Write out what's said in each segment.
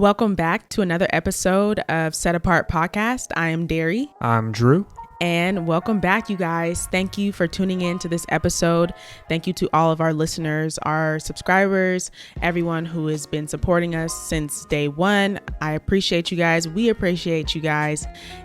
Welcome back to another episode of Set Apart Podcast. I am Derry. I'm Drew. And welcome back, you guys. Thank you for tuning in to this episode. Thank you to all of our listeners, our subscribers, everyone who has been supporting us since day one. I appreciate you guys. We appreciate you guys.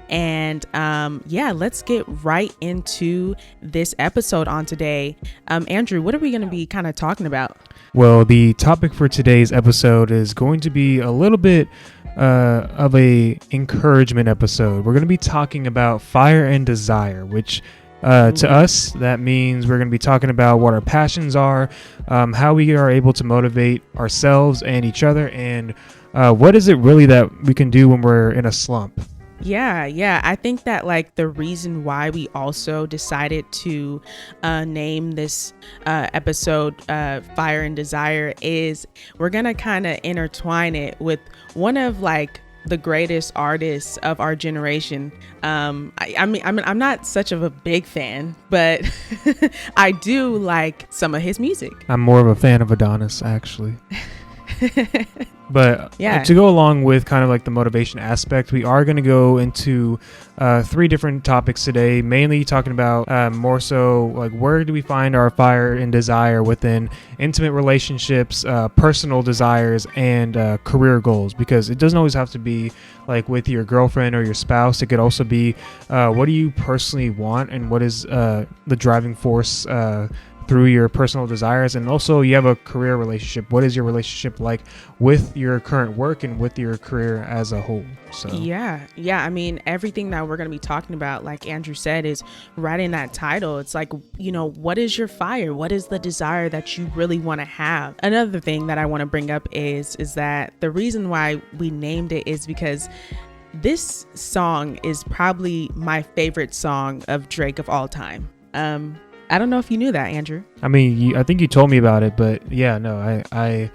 And let's get right into this episode on today. Andrew, what are we going to be kind of talking about? Well, the topic for today's episode is going to be a little bit of a encouragement episode. We're going to be talking about fire and desire, which to us, that means we're going to be talking about what our passions are, how we are able to motivate ourselves and each other, and what is it really that we can do when we're in a slump. Yeah. I think that like the reason why we also decided to name this episode Fire and Desire is we're going to kind of intertwine it with one of like the greatest artists of our generation. I'm not such of a big fan, but I do like some of his music. I'm more of a fan of Adonis, actually. But yeah, to go along with kind of like the motivation aspect, we are going to go into 3 different topics today, mainly talking about more so like where do we find our fire and desire within intimate relationships, personal desires, and career goals, because it doesn't always have to be like with your girlfriend or your spouse. It could also be what do you personally want, and what is the driving force through your personal desires. And also you have a career relationship. What is your relationship like with your current work and with your career as a whole? So yeah. I mean, everything that we're going to be talking about, like Andrew said, is right in that title. It's like, you know, what is your fire? What is the desire that you really want to have? Another thing that I want to bring up is that the reason why we named it is because this song is probably my favorite song of Drake of all time. I don't know if you knew that, Andrew. I mean, I think you told me about it, but yeah, no, I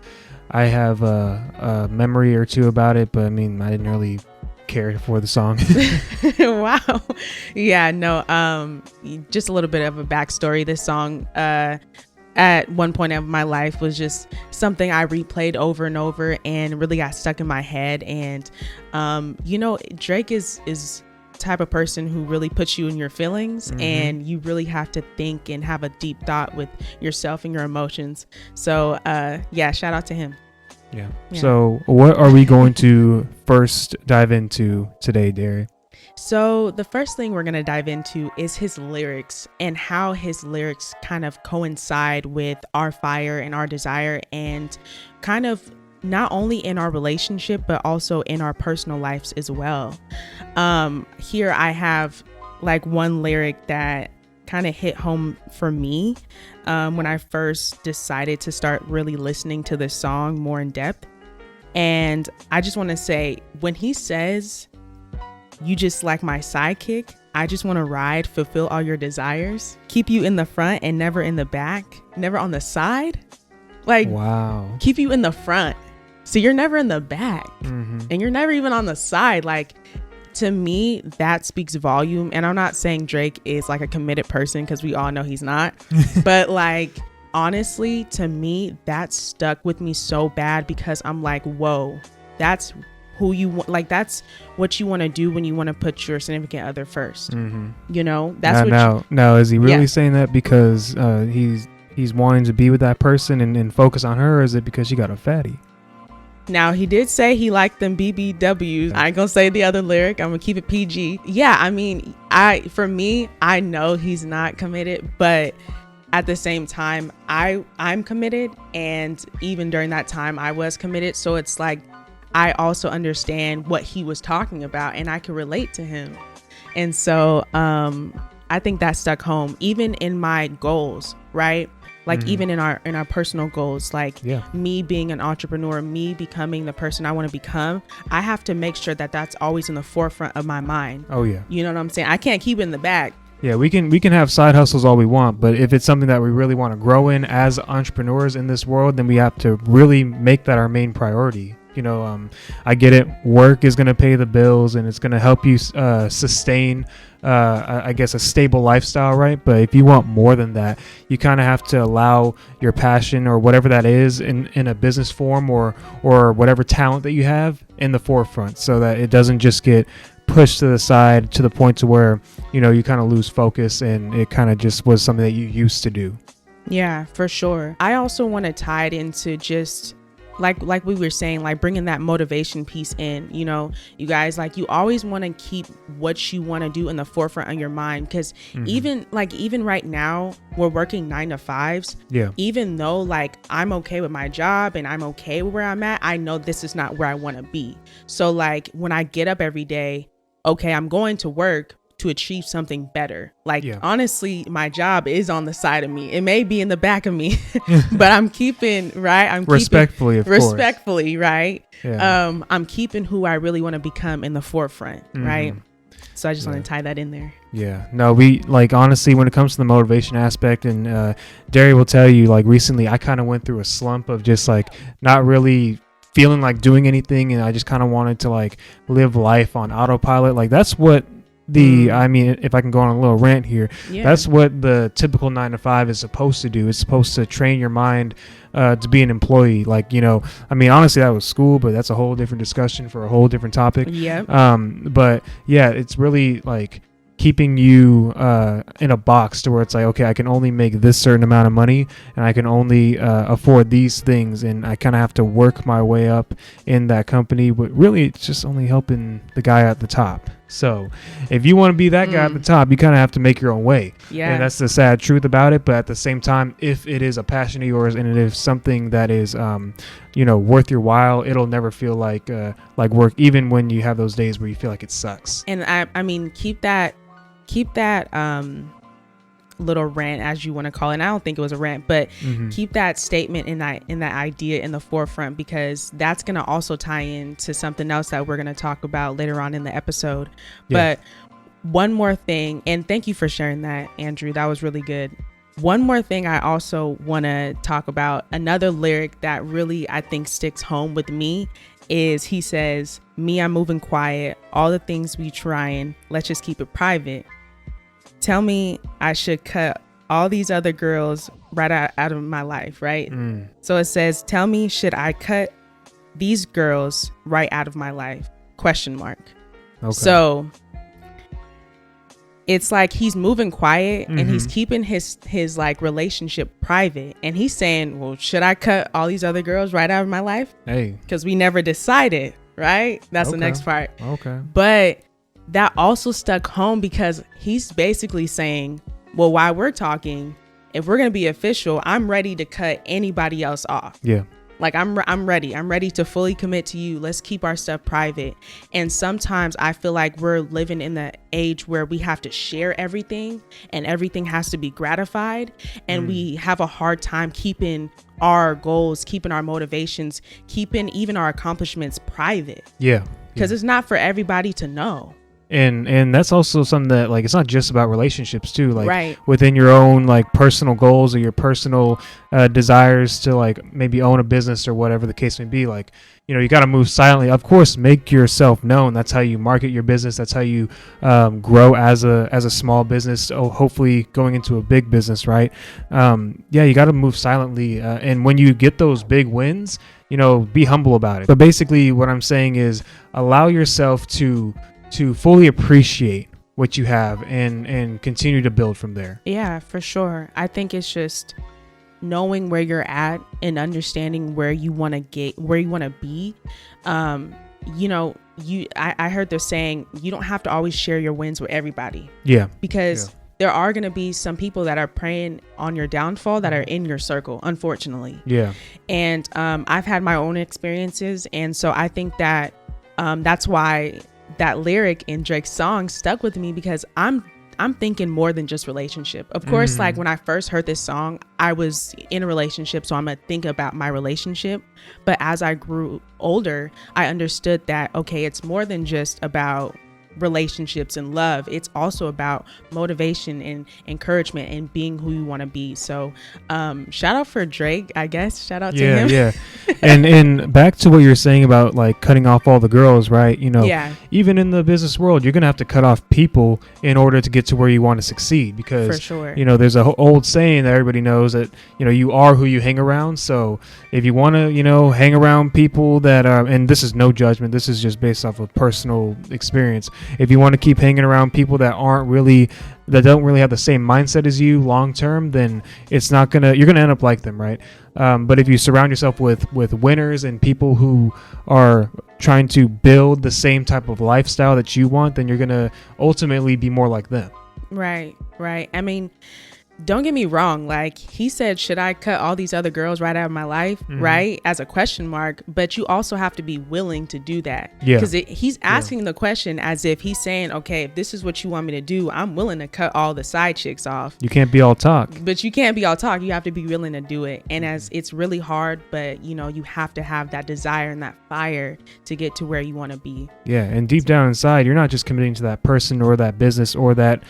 have a memory or two about it, but I mean, I didn't really care for the song. Wow. Yeah, no, just a little bit of a backstory. This song, at one point of my life was just something I replayed over and over and really got stuck in my head. And, Drake is type of person who really puts you in your feelings, and you really have to think and have a deep thought with yourself and your emotions. So shout out to him. Yeah. So what are we going to first dive into today, Derry? So the first thing we're going to dive into is his lyrics and how his lyrics kind of coincide with our fire and our desire, and kind of not only in our relationship, but also in our personal lives as well. Here I have like one lyric that kind of hit home for me when I first decided to start really listening to this song more in depth. And I just want to say, when he says, "You just like my sidekick, I just want to ride, fulfill all your desires, keep you in the front and never in the back, never on the side." Like, wow, keep you in the front. So you're never in the back, and you're never even on the side. Like, to me, that speaks volume. And I'm not saying Drake is like a committed person, because we all know he's not. But like, honestly, to me, that stuck with me so bad, because I'm like, whoa, that's who you want. Like, that's what you want to do when you want to put your significant other first. You know, that's now is he really saying that because he's wanting to be with that person and focus on her, or is it because she got a fatty? Now, he did say he liked them BBWs. I ain't gonna say the other lyric. I'm gonna keep it PG. Yeah, I mean, for me, I know he's not committed, but at the same time, I'm committed, and even during that time, I was committed. So it's like, I also understand what he was talking about, and I can relate to him. And so I think that stuck home, even in my goals, right? Like even in our personal goals, like me being an entrepreneur, me becoming the person I want to become, I have to make sure that that's always in the forefront of my mind. Oh yeah. You know what I'm saying? I can't keep it in the back. Yeah, we can have side hustles all we want, but if it's something that we really want to grow in as entrepreneurs in this world, then we have to really make that our main priority. You know, I get it. Work is going to pay the bills, and it's going to help you sustain I guess a stable lifestyle, right? But if you want more than that, you kind of have to allow your passion or whatever that is in a business form or whatever talent that you have in the forefront, so that it doesn't just get pushed to the side to the point to where, you kind of lose focus and it kind of just was something that you used to do. Yeah, for sure. I also want to tie it into just like we were saying, like bringing that motivation piece in. You guys, like, you always want to keep what you want to do in the forefront of your mind, because even right now we're working 9 to 5s. Yeah. Even though like I'm okay with my job and I'm okay with where I'm at, I know this is not where I want to be. So like when I get up every day, okay, I'm going to work to achieve something better. Like, honestly, my job is on the side of me. It may be in the back of me, but I'm keeping, right? Respectfully, right? Yeah. I'm keeping who I really want to become in the forefront, right? So I just want to tie that in there. Yeah. No, we like, honestly, when it comes to the motivation aspect, and Derry will tell you, like, recently I kind of went through a slump of just like not really feeling like doing anything, and I just kind of wanted to like live life on autopilot. Like, that's what I mean, if I can go on a little rant here, that's what the typical 9 to 5 is supposed to do. It's supposed to train your mind to be an employee. Like, I mean, honestly, that was school, but that's a whole different discussion for a whole different topic. Yeah. But yeah, it's really like keeping you in a box to where it's like, okay, I can only make this certain amount of money and I can only afford these things, and I kind of have to work my way up in that company, but really it's just only helping the guy at the top. So if you want to be that guy at the top, you kind of have to make your own way. Yeah. And that's the sad truth about it. But at the same time, if it is a passion of yours and it is something that is, worth your while, it'll never feel like work, even when you have those days where you feel like it sucks. And I mean, keep that little rant, as you want to call it. And I don't think it was a rant, but keep that statement in that idea in the forefront, because that's going to also tie into something else that we're going to talk about later on in the episode. But one more thing, and thank you for sharing that, Andrew. That was really good. One more thing I also want to talk about, another lyric that really I think sticks home with me, is he says, "Me, I'm moving quiet. All the things we trying. Let's just keep it private. Tell me I should cut all these other girls right out of my life," right? So it says, "Tell me, should I cut these girls right out of my life?" ? Okay. So it's like he's moving quiet and he's keeping his like relationship private, and he's saying, well, should I cut all these other girls right out of my life? Hey, because we never decided, right? That's the next part. Okay. But that also stuck home, because he's basically saying, well, while we're talking, if we're going to be official, I'm ready to cut anybody else off. Yeah. Like, I'm ready to fully commit to you. Let's keep our stuff private. And sometimes I feel like we're living in the age where we have to share everything and everything has to be gratified. And we have a hard time keeping our goals, keeping our motivations, keeping even our accomplishments private. Yeah. Because it's not for everybody to know. And that's also something that, like, it's not just about relationships too, like within your own like personal goals or your personal desires to like maybe own a business or whatever the case may be. Like, you got to move silently. Of course, make yourself known. That's how you market your business. That's how you grow as a small business. Hopefully going into a big business, right? You got to move silently. And when you get those big wins, be humble about it. But basically what I'm saying is allow yourself to fully appreciate what you have and continue to build from there. Yeah, for sure. I think it's just knowing where you're at and understanding where you want to be. I heard they're saying you don't have to always share your wins with everybody. Yeah. Because there are going to be some people that are preying on your downfall that are in your circle, unfortunately. Yeah. And I've had my own experiences. And so I think that that's why that lyric in Drake's song stuck with me, because I'm thinking more than just relationship. Of course, like when I first heard this song, I was in a relationship, so I'm gonna think about my relationship. But as I grew older, I understood that, okay, it's more than just about relationships and love. It's also about motivation and encouragement and being who you want to be. So shout out for Drake, I guess. Shout out to him. Yeah. And back to what you're saying about like cutting off all the girls, right? You know, even in the business world, you're gonna have to cut off people in order to get to where you want to succeed, because for sure, you know, there's a old saying that everybody knows that, you know, you are who you hang around. So if you want to, you know, hang around people that are, and this is no judgment, this is just based off of personal experience. If you want to keep hanging around people that don't really have the same mindset as you long term, then you're gonna end up like them, right? But if you surround yourself with winners and people who are trying to build the same type of lifestyle that you want, then you're gonna ultimately be more like them. Right. I mean, don't get me wrong. Like he said, should I cut all these other girls right out of my life? Mm-hmm. Right. As a question mark. But you also have to be willing to do that. Yeah. Because he's asking the question as if he's saying, okay, if this is what you want me to do, I'm willing to cut all the side chicks off. You can't be all talk. But you can't be all talk. You have to be willing to do it. And as it's really hard, but you know, you have to have that desire and that fire to get to where you want to be. Yeah. And deep down inside, you're not just committing to that person or that business or that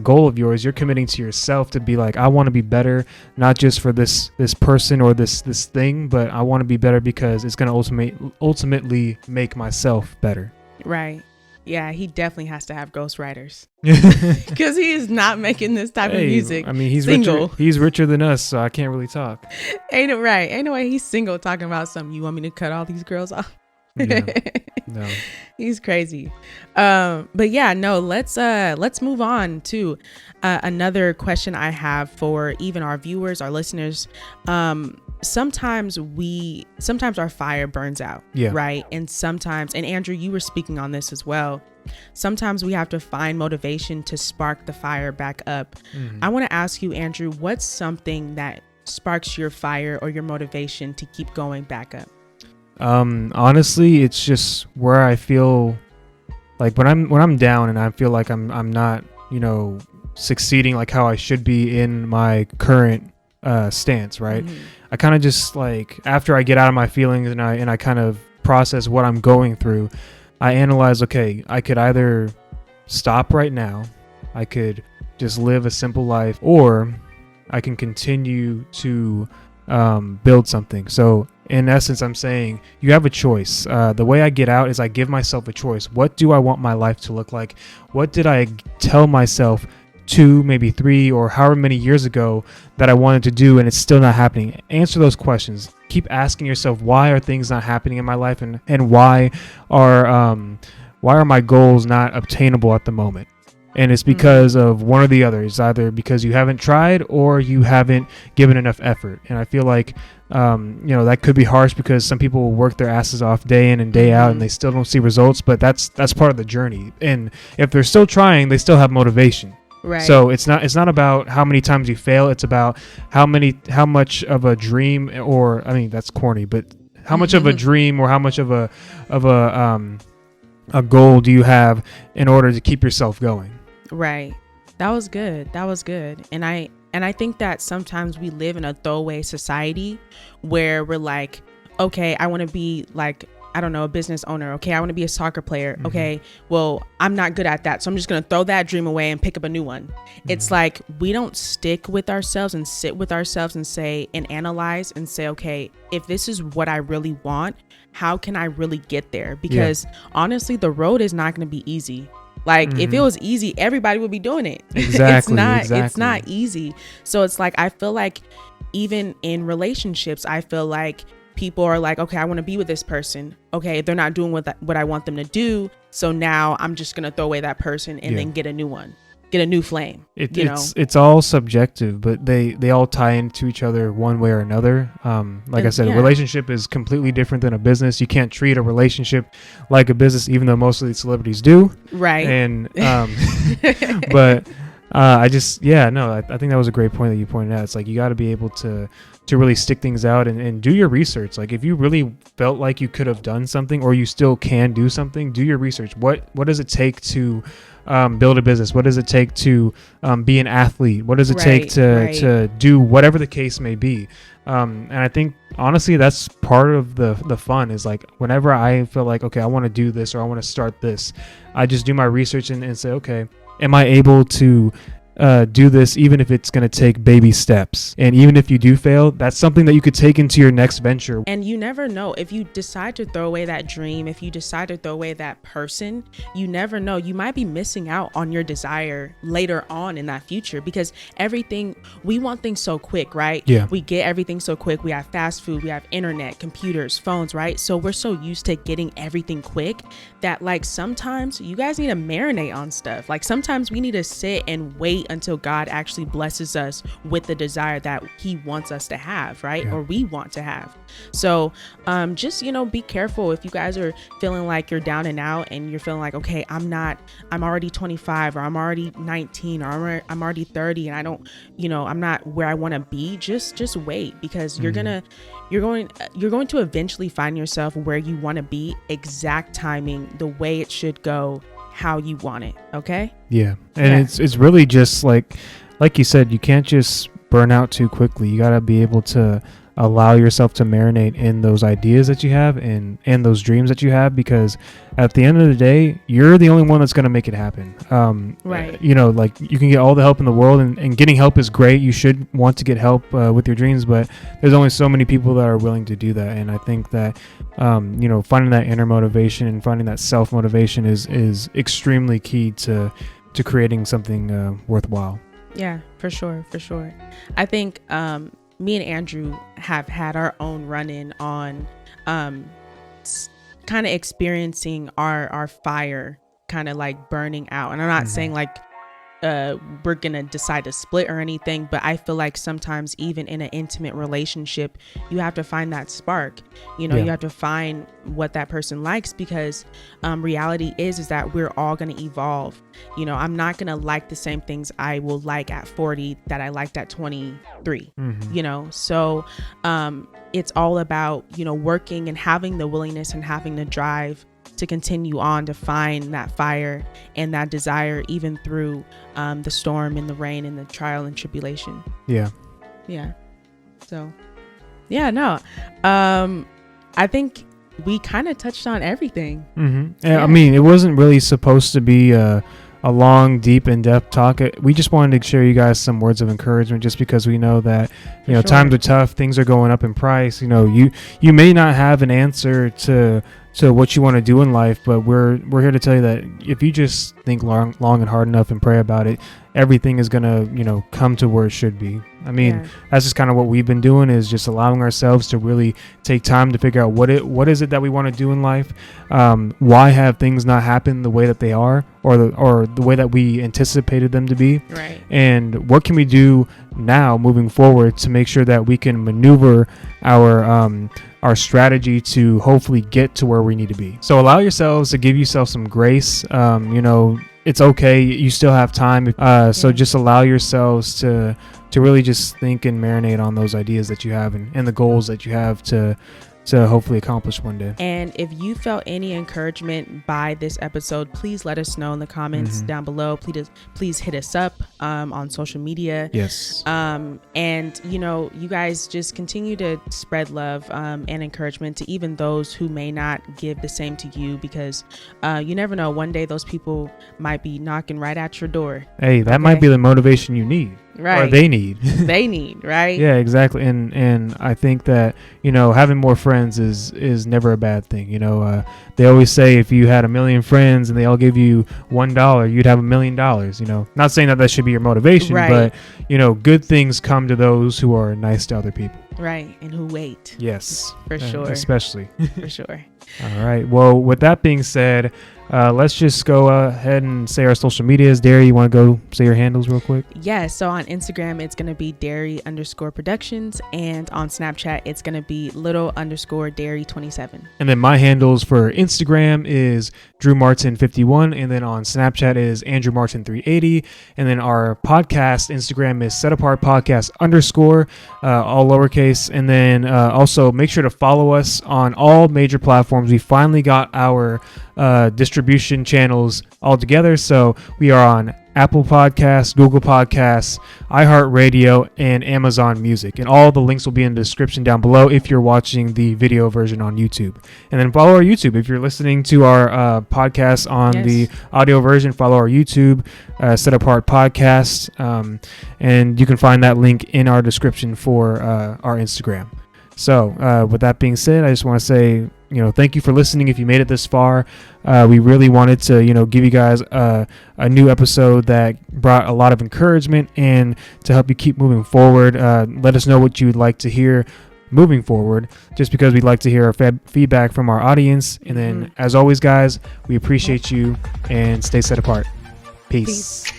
goal of yours. You're committing to yourself to be like, I want to be better, not just for this person or this thing, but I want to be better because it's going to ultimately make myself better. Right. Yeah, he definitely has to have ghostwriters because he is not making this type of music. I mean, he's single. He's richer than us, so I can't really talk. Ain't it right? Ain't no way he's single talking about something. You want me to cut all these girls off? Yeah. No. He's crazy. But yeah, no, let's move on to another question I have for even our viewers, our listeners. Sometimes our fire burns out, right? And sometimes, and Andrew, you were speaking on this as well. Sometimes we have to find motivation to spark the fire back up. Mm-hmm. I want to ask you, Andrew, what's something that sparks your fire or your motivation to keep going back up? Honestly, it's just where I feel like when I'm down and I feel like I'm not, you know, succeeding like how I should be in my current stance, right? Mm-hmm. I kind of just like, after I get out of my feelings and I kind of process what I'm going through, I analyze, okay, I could either stop right now, I could just live a simple life, or I can continue to build something. So in essence, I'm saying you have a choice. The way I get out is I give myself a choice. What do I want my life to look like? What did I tell myself 2, maybe 3, or however many years ago that I wanted to do, and it's still not happening? Answer those questions. Keep asking yourself, why are things not happening in my life, and why are my goals not obtainable at the moment? And it's because of one or the other. It's either because you haven't tried or you haven't given enough effort. And I feel like, that could be harsh because some people will work their asses off day in and day out and they still don't see results. But that's part of the journey. And if they're still trying, they still have motivation. Right. So it's not about how many times you fail. It's about how much of a dream, or I mean, that's corny, but how much of a dream or how much of a goal do you have in order to keep yourself going? Right. That was good. And I think that sometimes we live in a throwaway society where we're like, okay, I want to be like, I don't know, a business owner. Okay, I want to be a soccer player. Mm-hmm. Okay, well, I'm not good at that, so I'm just going to throw that dream away and pick up a new one. Mm-hmm. It's like we don't stick with ourselves and sit with ourselves and say and analyze and say, okay, if this is what I really want, how can I really get there? Because honestly, the road is not going to be easy. Like if it was easy, everybody would be doing it. Exactly. It's not easy. So it's like, I feel like even in relationships, I feel like people are like, okay, I want to be with this person. Okay, they're not doing what I want them to do. So now I'm just going to throw away that person and then get a new one. Get a new flame. It's all subjective, but they all tie into each other one way or another. I said, a relationship is completely different than a business. You can't treat a relationship like a business, even though most of these celebrities do. Right. And but I think that was a great point that you pointed out. It's like you got to be able to really stick things out and do your research. Like if you really felt like you could have done something or you still can do something, do your research. What does it take to build a business? What does it take to be an athlete? What does it take to do whatever the case may be? And I think honestly that's part of the fun is like whenever I feel like, okay, I want to do this or I want to start this, I just do my research and say, okay, am I able to do this even if it's going to take baby steps? And even if you do fail, that's something that you could take into your next venture. And you never know, if you decide to throw away that dream, if you decide to throw away that person, you never know, you might be missing out on your desire later on in that future, because we want things so quick, right? Yeah. We get everything so quick. We have fast food, we have internet, computers, phones, right? So we're so used to getting everything quick that like sometimes you guys need to marinate on stuff. Like sometimes we need to sit and wait until God actually blesses us with the desire that he wants us to have, right? Yeah. Or we want to have. So just, be careful if you guys are feeling like you're down and out and you're feeling like, okay, I'm already 25 or I'm already 19 or I'm already 30 and I don't, I'm not where I want to be. Just wait, because you're going to eventually find yourself where you want to be, exact timing, the way it should go, how you want it. Okay. Yeah. And it's really just like you said, you can't just burn out too quickly. You got to be able to allow yourself to marinate in those ideas that you have and those dreams that you have, because at the end of the day, you're the only one that's going to make it happen. Right. Like you can get all the help in the world and getting help is great. You should want to get help with your dreams, but there's only so many people that are willing to do that. And I think that, finding that inner motivation and finding that self-motivation is extremely key to creating something worthwhile. Yeah, for sure. I think me and Andrew have had our own run-in on kind of experiencing our fire kind of like burning out. And I'm not saying like we're gonna decide to split or anything, but I feel like sometimes even in an intimate relationship, you have to find that spark. You have to find what that person likes, because reality is that we're all gonna evolve. I'm not gonna like the same things I will like at 40 that I liked at 23. So it's all about working and having the willingness and having the drive to continue on to find that fire and that desire, even through the storm and the rain and the trial and tribulation. Yeah. So I think we kind of touched on everything. I mean, it wasn't really supposed to be a long, deep, in-depth talk. We just wanted to share you guys some words of encouragement, just because we know that times are tough, things are going up in price. You may not have an answer to what you want to do in life, but we're here to tell you that if you just think long and hard enough and pray about it, everything is gonna come to where it should be. I mean, that's just kind of what we've been doing, is just allowing ourselves to really take time to figure out what is it that we want to do in life. Why have things not happen the way that they are, or the way that we anticipated them to be, right? And what can we do now moving forward to make sure that we can maneuver our strategy to hopefully get to where we need to be. So allow yourselves to give yourself some grace. It's okay. You still have time. So just allow yourselves to really just think and marinate on those ideas that you have and the goals that you have to hopefully accomplish one day. And if you felt any encouragement by this episode, please let us know in the comments down below. Please hit us up on social media. Yes. And you guys just continue to spread love and encouragement to even those who may not give the same to you, because you never know, one day those people might be knocking right at your door. Hey, that might be the motivation you need. Right. Or they need. They need, right? Yeah, exactly. And I think that, having more friends is never a bad thing. They always say if you had 1 million friends and they all give you $1, you'd have $1 million. Not saying that should be your motivation, right, but good things come to those who are nice to other people. Right. And who wait. Yes. For sure. Especially. For sure. All right. Well, with that being said, let's just go ahead and say our social medias. Derry, you want to go say your handles real quick? Yeah, so on Instagram, it's going to be Derry_Productions, and on Snapchat, it's going to be little_Derry27. And then my handles for Instagram is DrewMartin51, and then on Snapchat is AndrewMartin380, and then our podcast Instagram is SetApartPodcast_, all lowercase, and then also make sure to follow us on all major platforms. We finally got our distribution channels all together, so we are on Apple Podcasts, Google Podcasts, iHeartRadio, and Amazon Music. And all the links will be in the description down below if you're watching the video version on YouTube. And then follow our YouTube. If you're listening to our podcast on the audio version, follow our YouTube, Set Apart Podcast. And you can find that link in our description for our Instagram. So with that being said, I just want to say, thank you for listening. If you made it this far, we really wanted to, give you guys a new episode that brought a lot of encouragement and to help you keep moving forward. Let us know what you would like to hear moving forward, just because we'd like to hear feedback from our audience. And then, as always, guys, we appreciate you and stay set apart. Peace.